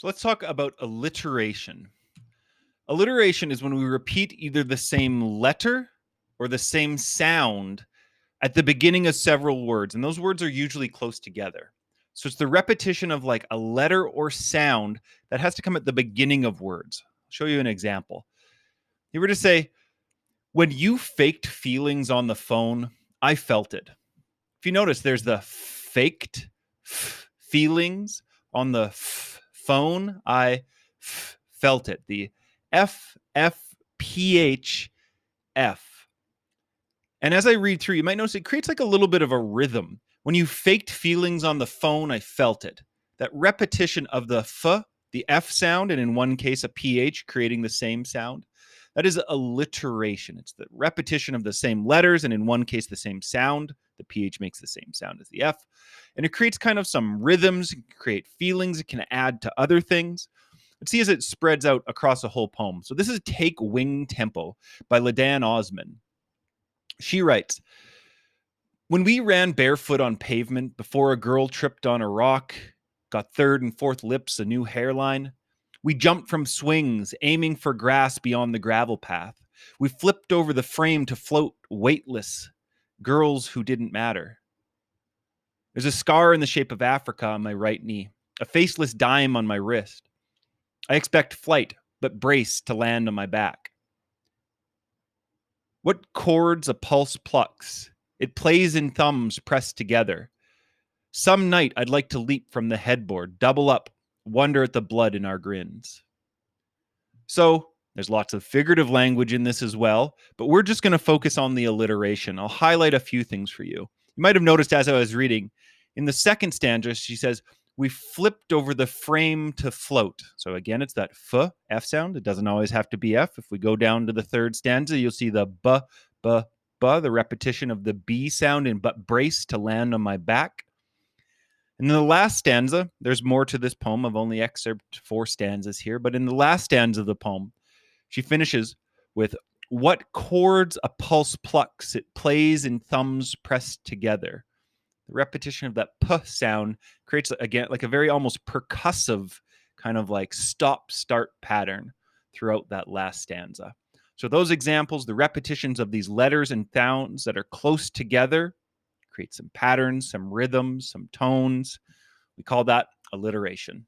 So let's talk about alliteration. Alliteration is when we repeat either the same letter or the same sound at the beginning of several words, and those words are usually close together. So it's the repetition of like a letter or sound that has to come at the beginning of words. I'll show you an example. You were to say, when you faked feelings on the phone, I felt it. If you notice, there's the faked feelings on the phone. I felt it. The F, F, P, H, F. And as I read through, you might notice it creates like a little bit of a rhythm. When you faked feelings on the phone, I felt it. That repetition of the F, the F sound, and in one case, a PH creating the same sound. That is alliteration. It's the repetition of the same letters, and in one case, the same sound. The PH makes the same sound as the F. And it creates kind of some rhythms, it can create feelings, it can add to other things. Let's see as it spreads out across a whole poem. So this is Take Wing Tempo by LaDan Osman. She writes, when we ran barefoot on pavement before a girl tripped on a rock, got third and fourth lips, a new hairline, we jumped from swings, aiming for grass beyond the gravel path. We flipped over the frame to float weightless, girls who didn't matter. There's a scar in the shape of Africa on my right knee, a faceless dime on my wrist. I expect flight, but brace to land on my back. What chords a pulse plucks? It plays in thumbs pressed together. Some night I'd like to leap from the headboard, double up, wonder at the blood in our grins. So there's lots of figurative language in this as well, but we're just going to focus on the alliteration. I'll highlight a few things for you. You might have noticed as I was reading, in the second stanza, she says, we flipped over the frame to float. So again, it's that F sound. It doesn't always have to be F. If we go down to the third stanza, you'll see the B, the repetition of the B sound in but brace to land on my back. And in the last stanza, there's more to this poem. I've only excerpted 4 stanzas here, but in the last stanza of the poem, she finishes with, what chords a pulse plucks, it plays in thumbs pressed together. The repetition of that P sound creates, again, like a very almost percussive kind of like stop-start pattern throughout that last stanza. So those examples, the repetitions of these letters and sounds that are close together, create some patterns, some rhythms, some tones. We call that alliteration.